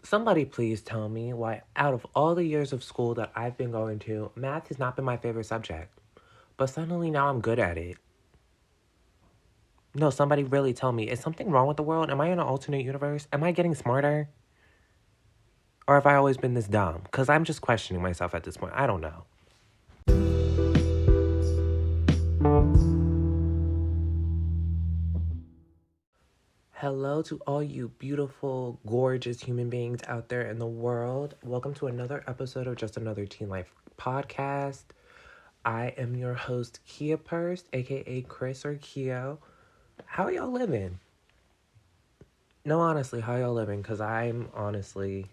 Somebody please tell me why, out of all the years of school that I've been going to, math has not been my favorite subject. But suddenly now I'm good at it. No, somebody really tell me, is something wrong with the world? Am I in an alternate universe? Am I getting smarter? Or have I always been this dumb? Because I'm just questioning myself at this point. I don't know. Hello to all you beautiful, gorgeous human beings out there in the world. Welcome to another episode of Just Another Teen Life podcast. I am your host, Kia Purse, aka Chris or Keo. How are y'all living? No, honestly, how y'all living? Because I'm honestly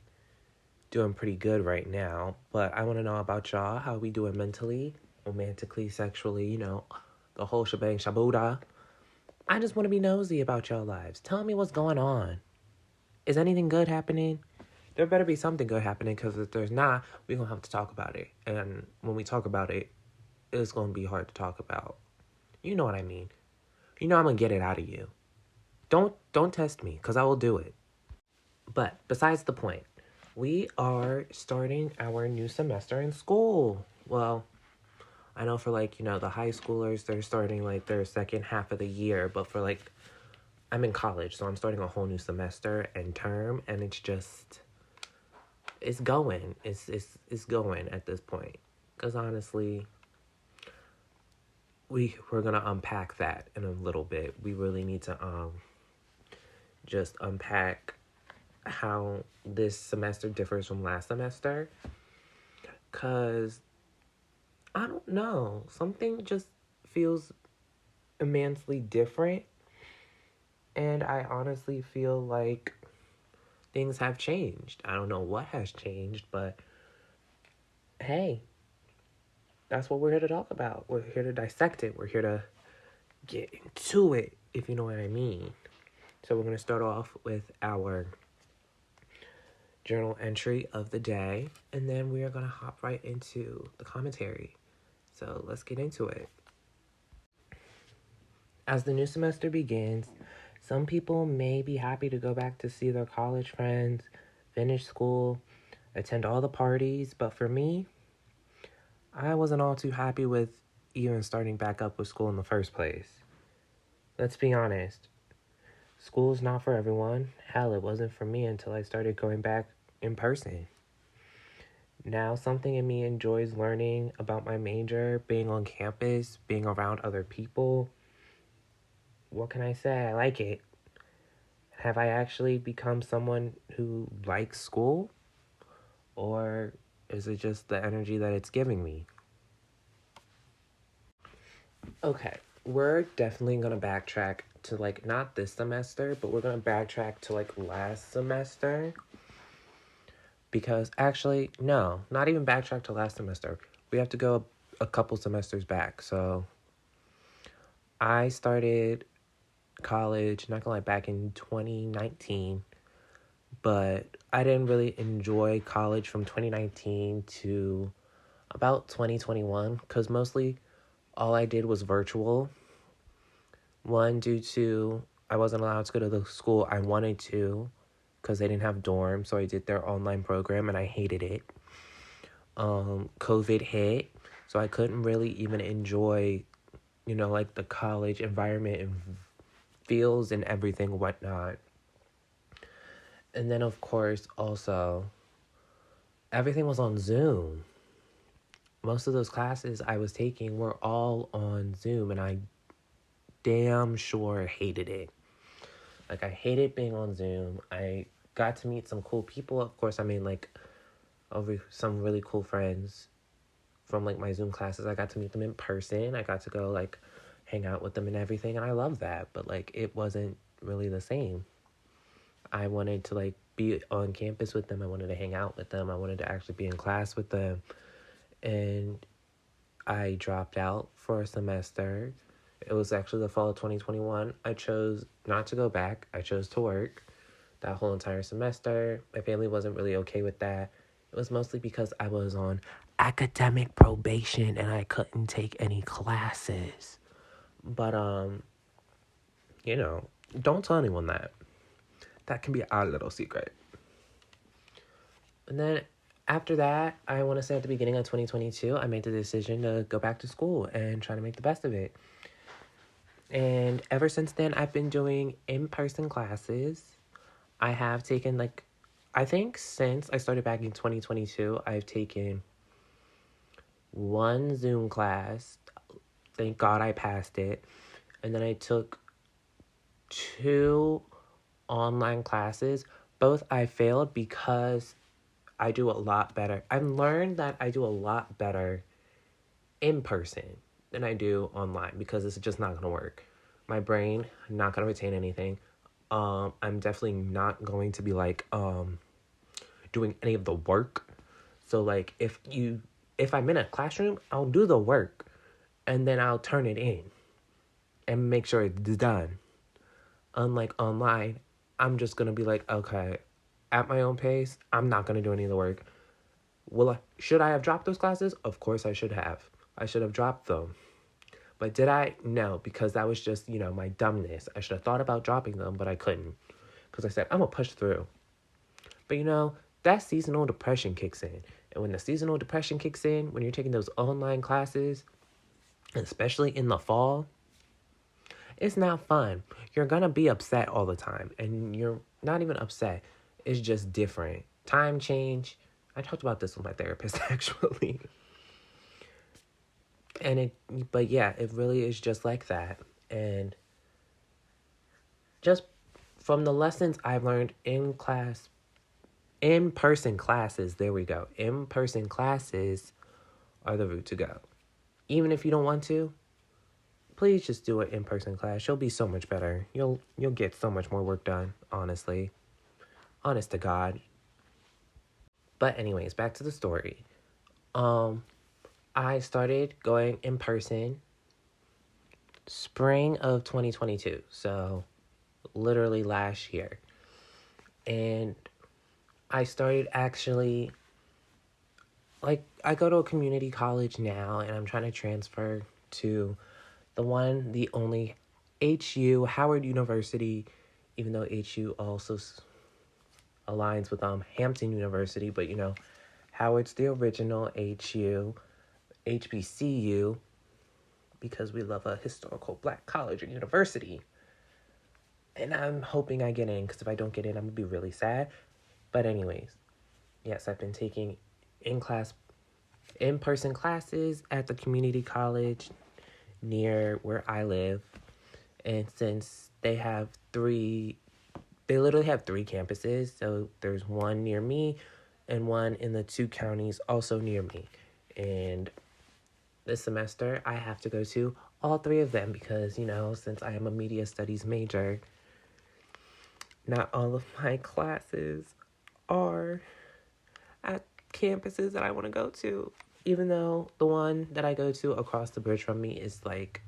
doing pretty good right now. But I want to know about y'all. How we doing mentally, romantically, sexually, the whole shebang shabuda. I just want to be nosy about y'all lives. Tell me what's going on. Is anything good happening? There better be something good happening, because if there's not, we're going to have to talk about it. And when we talk about it, it's going to be hard to talk about. You know what I mean. I'm going to get it out of you. Don't test me, because I will do it. But besides the point, we are starting our new semester in school. Well, I know for the high schoolers, they're starting their second half of the year, but for I'm in college, so I'm starting a whole new semester and term, and it's going. It's going at this point. Because honestly, we're gonna unpack that in a little bit. We really need to just unpack how this semester differs from last semester. Cause I don't know, something just feels immensely different, and I honestly feel like things have changed. I don't know what has changed, but hey, that's what we're here to talk about. We're here to dissect it. We're here to get into it, if you know what I mean. So we're going to start off with our journal entry of the day, and then we are going to hop right into the commentary. So let's get into it. As the new semester begins, some people may be happy to go back to see their college friends, finish school, attend all the parties, but for me, I wasn't all too happy with even starting back up with school in the first place. Let's be honest. School's not for everyone. Hell, it wasn't for me until I started going back in person. Now, something in me enjoys learning about my major, being on campus, being around other people. What can I say? I like it. Have I actually become someone who likes school? Or is it just the energy that it's giving me? Okay, we're definitely gonna backtrack to not this semester, but we're gonna backtrack to last semester. Because actually, no, not even backtrack to last semester. We have to go a couple semesters back. So I started college, not gonna lie, back in 2019, but I didn't really enjoy college from 2019 to about 2021, because mostly all I did was virtual. One, due to I wasn't allowed to go to the school I wanted to, because they didn't have dorms, so I did their online program, and I hated it. COVID hit, so I couldn't really even enjoy, the college environment and feels and everything, whatnot. And then, of course, also, everything was on Zoom. Most of those classes I was taking were all on Zoom, and I damn sure hated it. I hated being on Zoom. I got to meet some cool people. Of course, I made, over some really cool friends from, my Zoom classes. I got to meet them in person. I got to go, hang out with them and everything, and I love that. But, it wasn't really the same. I wanted to, be on campus with them. I wanted to hang out with them. I wanted to actually be in class with them. And I dropped out for a semester. It was actually the fall of 2021. I chose not to go back. I chose to work that whole entire semester. My family wasn't really okay with that. It was mostly because I was on academic probation and I couldn't take any classes. But, don't tell anyone that. That can be our little secret. And then after that, I want to say at the beginning of 2022, I made the decision to go back to school and try to make the best of it. And ever since then, I've been doing in-person classes. I have taken, like, I think since I started back in 2022, I've taken one Zoom class. Thank God I passed it. And then I took two online classes. Both I failed because I do a lot better. I've learned that I do a lot better in person than I do online because it's just not going to work. My brain not going to retain anything. I'm definitely not going to be like doing any of the work. So like if I'm in a classroom, I'll do the work and then I'll turn it in and make sure it's done. Unlike online, I'm just going to be like, okay, at my own pace, I'm not going to do any of the work. Should I have dropped those classes? Of course I should have. I should have dropped them. But did I? No, because that was just, my dumbness. I should have thought about dropping them, but I couldn't. Because I said, I'm going to push through. But that seasonal depression kicks in. And when the seasonal depression kicks in, when you're taking those online classes, especially in the fall, it's not fun. You're going to be upset all the time. And you're not even upset. It's just different. Time change. I talked about this with my therapist, actually. But yeah, it really is just like that. And just from the lessons I've learned in in-person classes, there we go. In-person classes are the route to go. Even if you don't want to, please just do an in-person class. You'll be so much better. You'll get so much more work done, honestly. Honest to God. But anyways, back to the story. I started going in person spring of 2022. So literally last year. And I started actually, like, I go to a community college now, and I'm trying to transfer to the only HU, Howard University, even though HU also aligns with Hampton University, but Howard's the original HU, HBCU, because we love a historical black college or university. And I'm hoping I get in, because if I don't get in, I'm going to be really sad. But anyways, yes, I've been taking in-person classes at the community college near where I live. And since they literally have three campuses. So there's one near me and one in the two counties also near me. And this semester, I have to go to all three of them because, since I am a media studies major, not all of my classes are at campuses that I want to go to. Even though the one that I go to across the bridge from me is like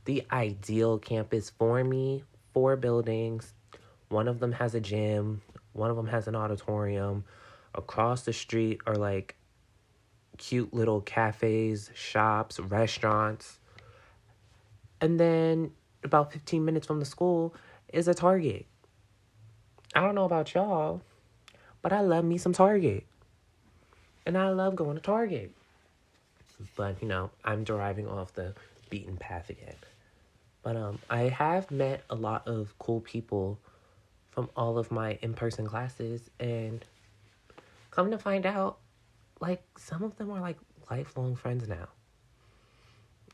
the ideal campus for me. 4 buildings. One of them has a gym. One of them has an auditorium. Across the street are like cute little cafes, shops, restaurants. And then about 15 minutes from the school is a Target. I don't know about y'all, but I love me some Target. And I love going to Target. But, I'm deriving off the beaten path again. But I have met a lot of cool people from all of my in-person classes. And come to find out, like, some of them are, like, lifelong friends now.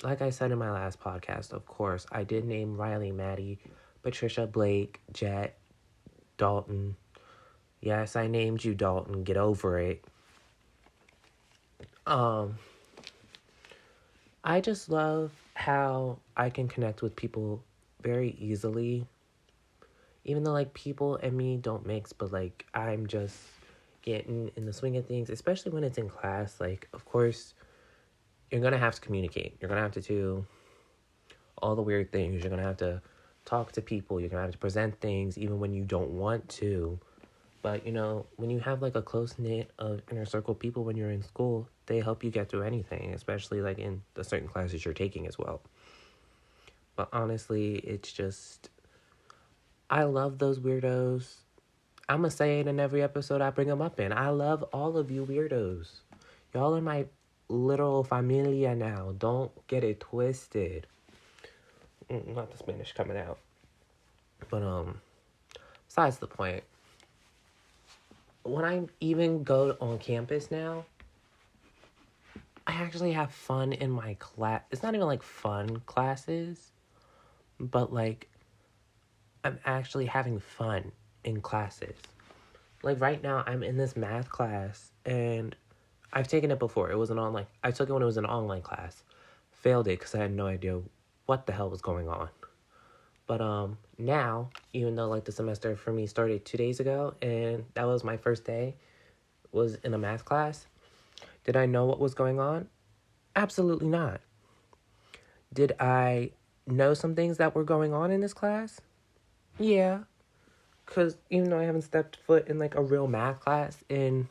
Like I said in my last podcast, of course, I did name Riley, Maddie, Patricia, Blake, Jet, Dalton. Yes, I named you Dalton. Get over it. I just love how I can connect with people very easily. Even though, like, people and me don't mix, but, like, I'm just getting in the swing of things, especially when it's in class. Like, of course, you're going to have to communicate. You're going to have to do all the weird things. You're going to have to talk to people. You're going to have to present things even when you don't want to. But, when you have, like, a close-knit inner circle of people when you're in school, they help you get through anything, especially, like, in the certain classes you're taking as well. But honestly, it's just, I love those weirdos. I'm going to say it in every episode I bring them up in. I love all of you weirdos. Y'all are my little familia now. Don't get it twisted. Not the Spanish coming out. But, besides the point. When I even go on campus now, I actually have fun in my class. It's not even like fun classes, but like I'm actually having fun in classes. Like right now, I'm in this math class, and I've taken it before. It was an online. I took it when it was an online class. Failed it because I had no idea what the hell was going on. But now, even though like the semester for me started 2 days ago, and that was my first day, was in a math class. Did I know what was going on? Absolutely not. Did I know some things that were going on in this class? Yeah. Because even though I haven't stepped foot in like a real math class in,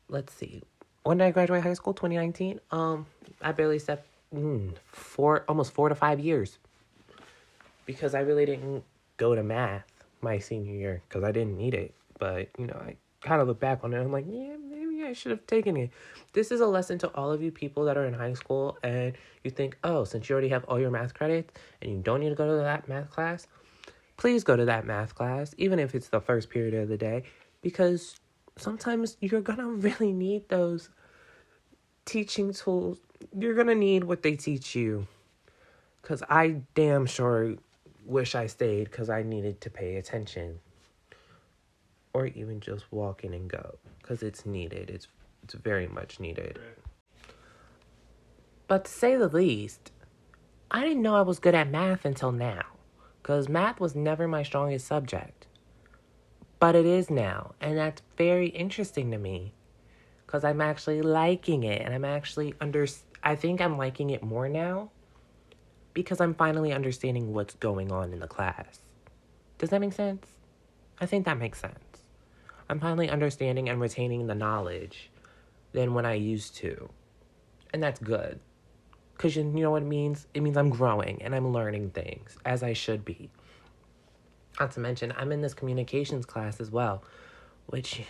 let's see, when did I graduate high school? 2019? I barely stepped almost 4 to 5 years. Because I really didn't go to math my senior year because I didn't need it. But, I kind of look back on it and I'm like, yeah, maybe I should have taken it. This is a lesson to all of you people that are in high school and you think, oh, since you already have all your math credits and you don't need to go to that math class, please go to that math class, even if it's the first period of the day, because sometimes you're going to really need those teaching tools. You're going to need what they teach you. Because I damn sure wish I stayed because I needed to pay attention. Or even just walk in and go. Because it's needed. It's very much needed. But to say the least, I didn't know I was good at math until now. Because math was never my strongest subject. But it is now. And that's very interesting to me. Because I'm actually liking it. And I'm actually I think I'm liking it more now. Because I'm finally understanding what's going on in the class. Does that make sense? I think that makes sense. I'm finally understanding and retaining the knowledge than when I used to. And that's good. Because you know what it means? It means I'm growing and I'm learning things, as I should be. Not to mention, I'm in this communications class as well, which,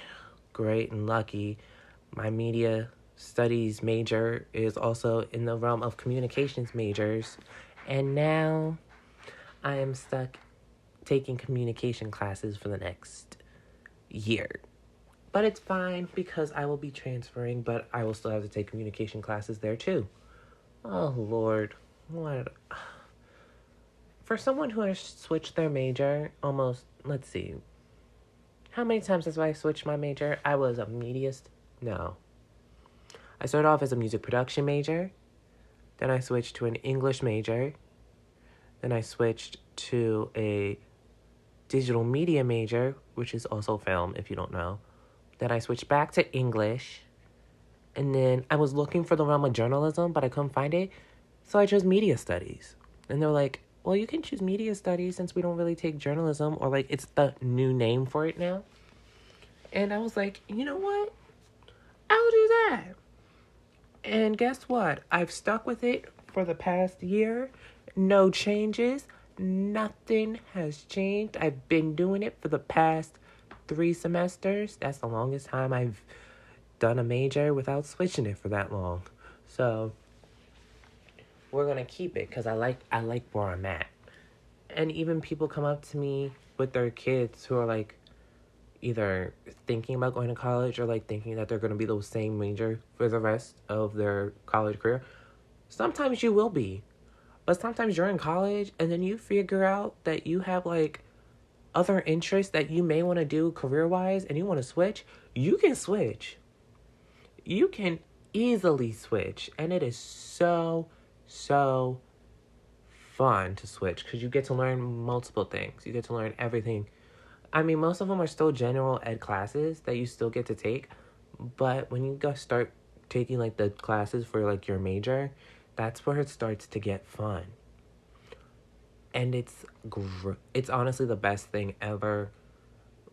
great and lucky. My media studies major is also in the realm of communications majors. And now I am stuck taking communication classes for the next year. But it's fine because I will be transferring, but I will still have to take communication classes there too. Oh, Lord. What? For someone who has switched their major almost, let's see. How many times have I switched my major? I was a No. I started off as a music production major. Then I switched to an English major. Then I switched to a digital media major, which is also film, if you don't know. Then I switched back to English. And then I was looking for the realm of journalism, but I couldn't find it. So I chose media studies. And they're like, well, you can choose media studies since we don't really take journalism, or like it's the new name for it now. And I was like, you know what? I'll do that. And guess what? I've stuck with it for the past year. No changes. Nothing has changed. I've been doing it for the past 3 semesters. That's the longest time I've done a major without switching it for that long. So we're gonna keep it because I like where I'm at. And even people come up to me with their kids who are like either thinking about going to college or like thinking that they're going to be the same major for the rest of their college career. Sometimes you will be. But sometimes you're in college and then you figure out that you have like other interests that you may want to do career-wise and you want to switch. You can switch. You can easily switch. And it is so fun to switch because you get to learn multiple things. You get to learn everything. I mean, most of them are still general ed classes that you still get to take. But when you go start taking, like, the classes for, like, your major, that's where it starts to get fun. And it's honestly the best thing ever,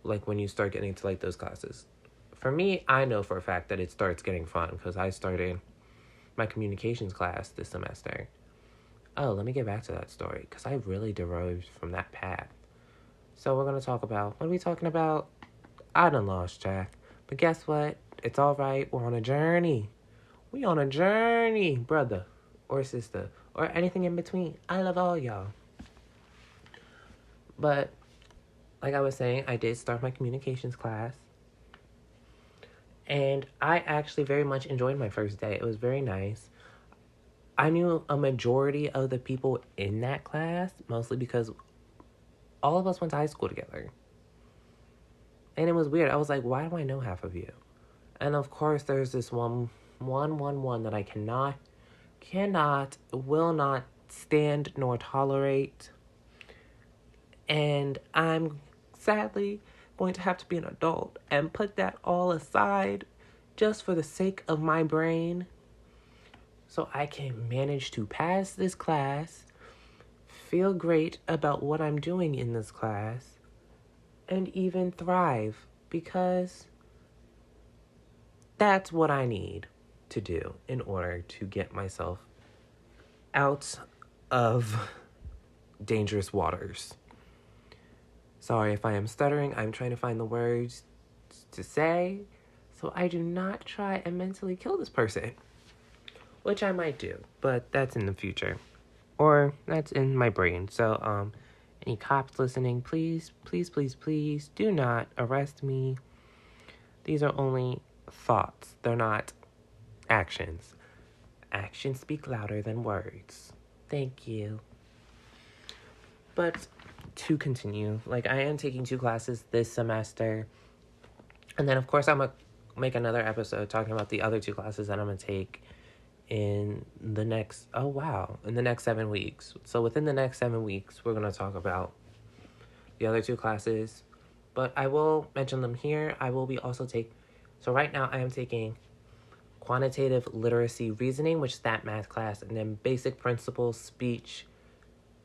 like, when you start getting to, like, those classes. For me, I know for a fact that it starts getting fun because I started my communications class this semester. Oh, let me get back to that story because I really derived from that path. So we're going to talk about, what are we talking about? I done lost track. But guess what? It's all right. We're on a journey. We on a journey, brother or sister or anything in between. I love all y'all. But like I was saying, I did start my communications class. And I actually very much enjoyed my first day. It was very nice. I knew a majority of the people in that class, mostly because all of us went to high school together. And it was weird. I was like, why do I know half of you? And of course, there's this one that I will not stand nor tolerate. And I'm sadly going to have to be an adult and put that all aside just for the sake of my brain so I can manage to pass this class, feel great about what I'm doing in this class, and even thrive, because that's what I need to do in order to get myself out of dangerous waters. Sorry if I am stuttering. I'm trying to find the words to say so I do not try and mentally kill this person, which I might do, but that's in the future, or that's in my brain. So any cops listening, please do not arrest me. These are only thoughts. They're not actions. Actions speak louder than words. Thank you. But to continue, like, I am taking 2 classes this semester. And then, of course, I'm going to make another episode talking about the other 2 classes that I'm going to take in the next 7 weeks. So within the next 7 weeks, we're going to talk about the other 2 classes. But I will mention them here. I will be also so right now I am taking quantitative literacy reasoning, which is that math class, and then basic principles, speech,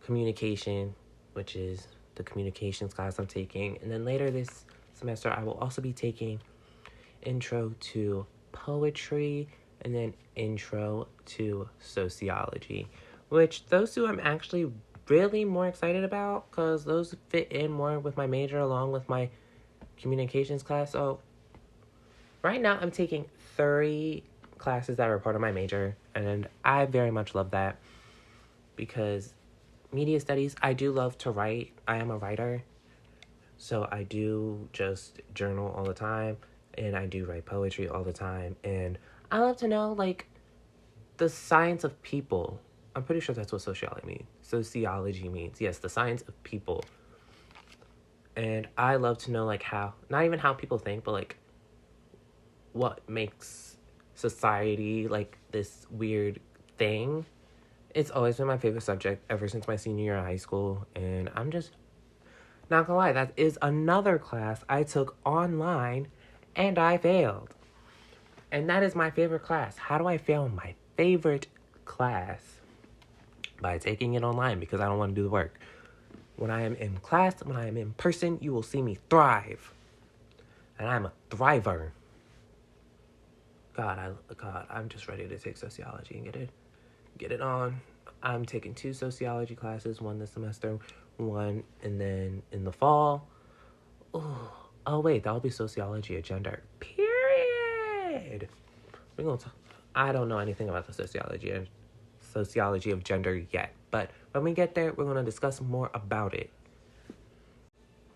communication, which is the communications class I'm taking. And then later this semester, I will also be taking intro to poetry and then intro to sociology, which those 2 I'm actually really more excited about because those fit in more with my major along with my communications class. So right now I'm taking 30 classes that are part of my major, and I very much love that because media studies, I do love to write. I am a writer, so I do just journal all the time, and I do write poetry all the time, and I love to know, like, the science of people. I'm pretty sure that's what sociology means. Yes, the science of people. And I love to know, like, how, not even how people think, but, like, what makes society, like, this weird thing. It's always been my favorite subject ever since my senior year of high school, and I'm just not gonna lie, that is another class I took online, and I failed. And that is my favorite class. How do I fail my favorite class? By taking it online, because I don't want to do the work. When I am in class, when I am in person, you will see me thrive. And I'm a thriver. God, I'm just ready to take sociology and get it on. I'm taking 2 sociology classes, one this semester, one, and then in the fall. Oh wait, that'll be sociology of gender. Period. We're gonna talk. I don't know anything about the sociology of gender yet, but when we get there, we're gonna discuss more about it.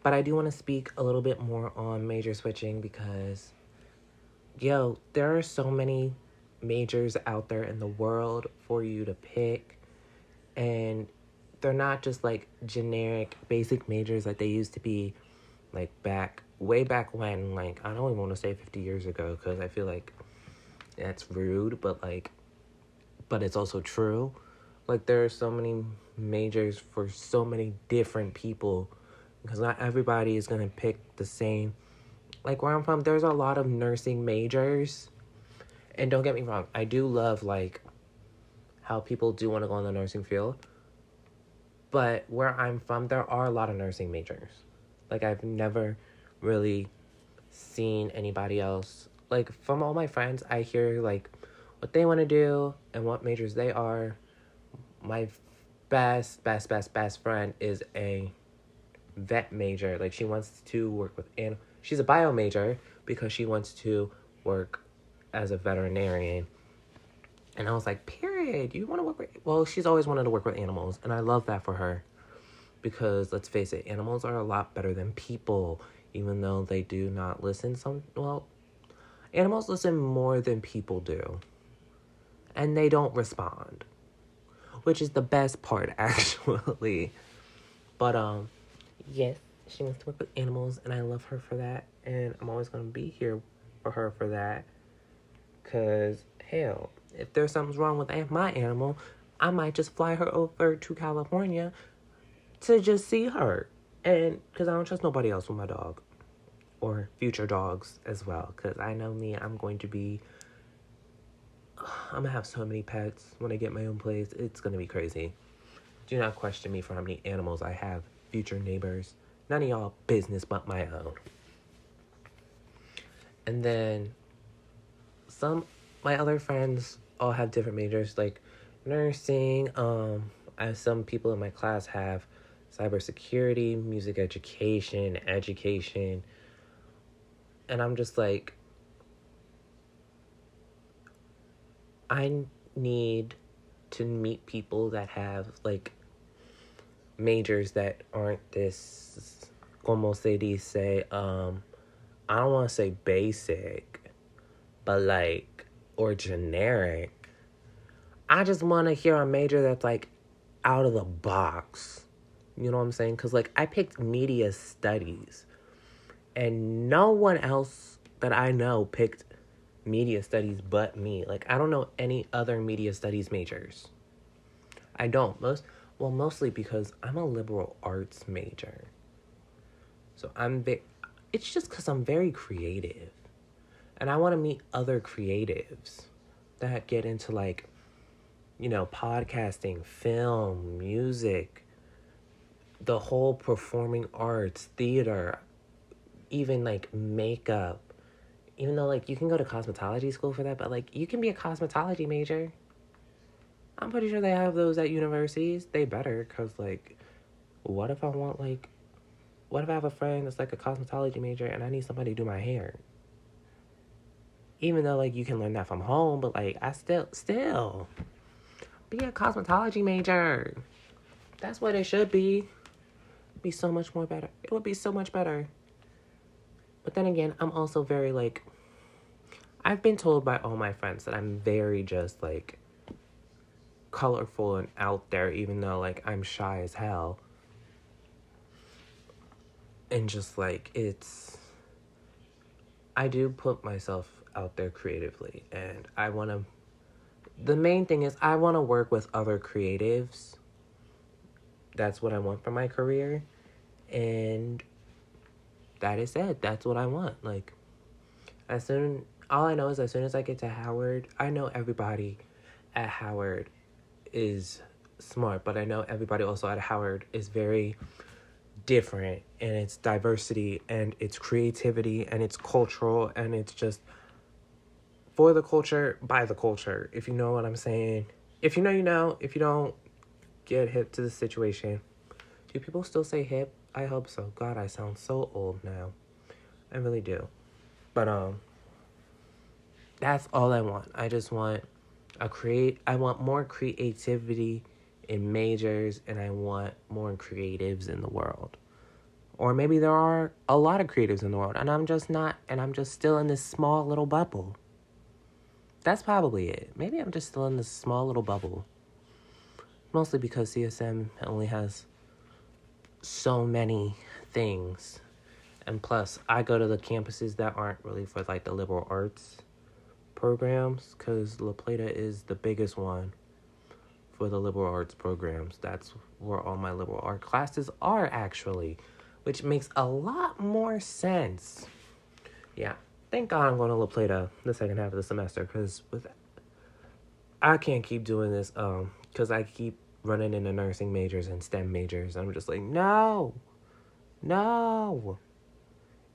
But I do want to speak a little bit more on major switching because, there are so many majors out there in the world for you to pick, and they're not just like generic basic majors like they used to be, like way back when. Like, I don't even want to say 50 years ago because I feel like that's rude, but it's also true. Like, there are so many majors for so many different people because not everybody is going to pick the same. Like, where I'm from, there's a lot of nursing majors. And don't get me wrong, I do love, like, how people do want to go in the nursing field. But where I'm from, there are a lot of nursing majors. Like, I've never really seen anybody else. Like, from all my friends, I hear, like, what they want to do and what majors they are. My best friend is a vet major. Like, she wants to work with she's a bio major because she wants to work as a veterinarian. And I was like, period, you want to work with... Well, she's always wanted to work with animals, and I love that for her. Because, let's face it, animals are a lot better than people, even though they do not listen. Animals listen more than people do. And they don't respond. Which is the best part, actually. But, yes, she wants to work with animals, and I love her for that. And I'm always going to be here for her for that. Because, hell, if there's something wrong with my animal, I might just fly her over to California to just see her. And because I don't trust nobody else with my dog. Or future dogs as well. Because I know me, I'm going to have so many pets when I get my own place. It's going to be crazy. Do not question me for how many animals I have. Future neighbors. None of y'all business but my own. And then my other friends all have different majors, like nursing. As some people in my class have cybersecurity, music education. And I'm just like, I need to meet people that have like majors that aren't this, como se dice, I don't want to say basic, but like, or generic. I just want to hear a major that's like out of the box. You know what I'm saying? Because like, I picked media studies, and no one else that I know picked media studies but me. Like, I don't know any other media studies majors. I don't. Mostly because I'm a liberal arts major. So it's just because I'm very creative. And I want to meet other creatives that get into like, podcasting, film, music, the whole performing arts, theater, even like makeup. Even though like you can go to cosmetology school for that, but like you can be a cosmetology major. I'm pretty sure they have those at universities. They better, because like, what if I have a friend that's like a cosmetology major and I need somebody to do my hair? Even though like you can learn that from home, but like I still be a cosmetology major. That's what it should be. Be so much more better. It would be so much better. But then again, I'm also very like, I've been told by all my friends that I'm very just like colorful and out there, even though like I'm shy as hell. And just like, I do put myself out there creatively, and the main thing is I want to work with other creatives. That's what I want for my career. And that is it. That's what I want. Like, all I know is as soon as I get to Howard, I know everybody at Howard is smart, but I know everybody also at Howard is very different, and it's diversity, and it's creativity, and it's cultural, and it's just for the culture, by the culture, if you know what I'm saying. If you know, you know. If you don't, get hip to the situation. Do people still say hip? I hope so. God, I sound so old now. I really do. But that's all I want. I just want I want more creativity in majors, and I want more creatives in the world. Or maybe there are a lot of creatives in the world, and I'm just still in this small little bubble. That's probably it. Maybe I'm just still in this small little bubble. Mostly because CSM only has so many things. And plus, I go to the campuses that aren't really for like the liberal arts programs, because La Plata is the biggest one for the liberal arts programs. That's where all my liberal art classes are, actually, which makes a lot more sense. Yeah, thank God I'm going to La Plata the second half of the semester, because I can't keep doing this, because I keep running into nursing majors and STEM majors. I'm just like, no,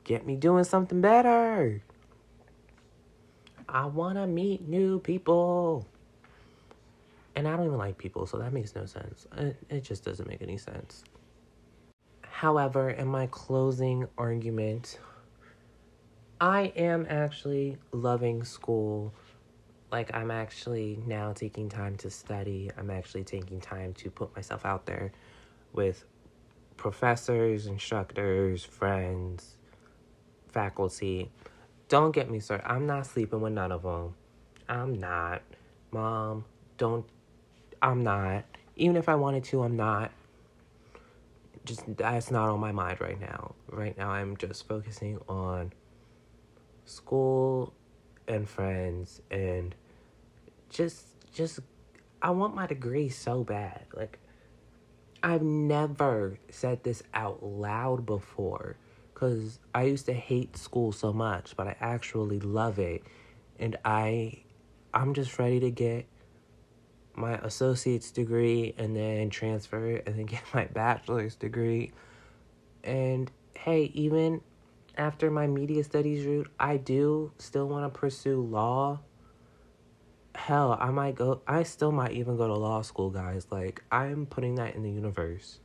get me doing something better. I want to meet new people. And I don't even like people, so that makes no sense. It just doesn't make any sense. However, in my closing argument, I am actually loving school. Like, I'm actually now taking time to study. I'm actually taking time to put myself out there with professors, instructors, friends, faculty. Don't get me started. I'm not sleeping with none of them. I'm not. Mom, don't. I'm not. Even if I wanted to, I'm not. Just, that's not on my mind right now. Right now, I'm just focusing on school and friends and just I want my degree so bad. Like, I've never said this out loud before because I used to hate school so much, but I actually love it. And I'm just ready to get my associate's degree and then transfer and then get my bachelor's degree. And hey, even after my media studies route, I do still want to pursue law. Hell, I still might even go to law school, guys. Like, I'm putting that in the universe.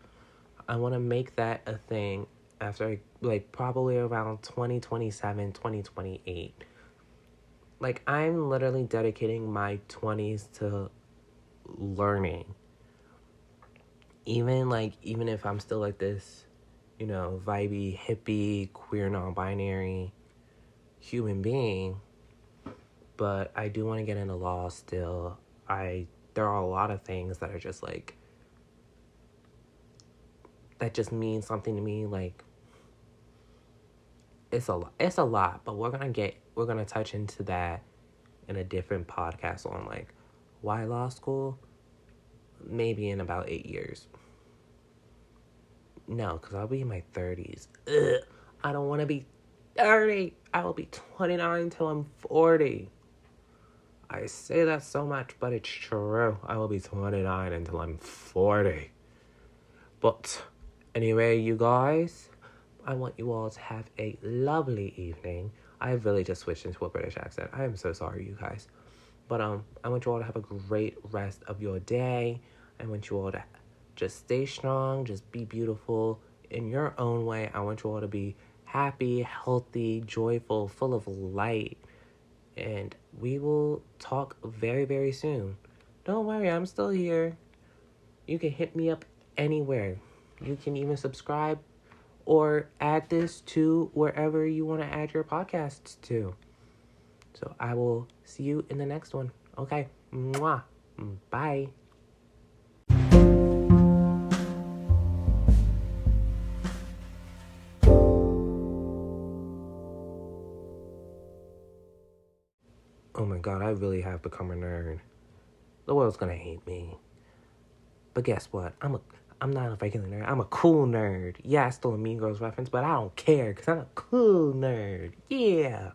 I want to make that a thing after, like, probably around 2027, 2028. Like, I'm literally dedicating my 20s to learning. Even if I'm still like this, vibey, hippie, queer, non-binary human being, but I do want to get into law still. There are a lot of things that are just like, that just mean something to me. Like, it's a lot, but we're gonna touch into that in a different podcast on like why law school, maybe in about 8 years. No, because I'll be in my 30s. Ugh, I don't want to be 30. I will be 29 till I'm 40. I say that so much, but it's true. I will be 29 until I'm 40. But anyway, you guys, I want you all to have a lovely evening. I really just switched into a British accent. I am so sorry, you guys. But I want you all to have a great rest of your day. I want you all to just stay strong, just be beautiful in your own way. I want you all to be happy, healthy, joyful, full of light. And we will talk very, very soon. Don't worry, I'm still here. You can hit me up anywhere. You can even subscribe or add this to wherever you want to add your podcasts to. So I will see you in the next one. Okay. Mwah. Bye. Oh my god, I really have become a nerd. The world's gonna hate me. But guess what? I'm not a regular nerd. I'm a cool nerd. Yeah, I stole a Mean Girls reference, but I don't care because I'm a cool nerd. Yeah.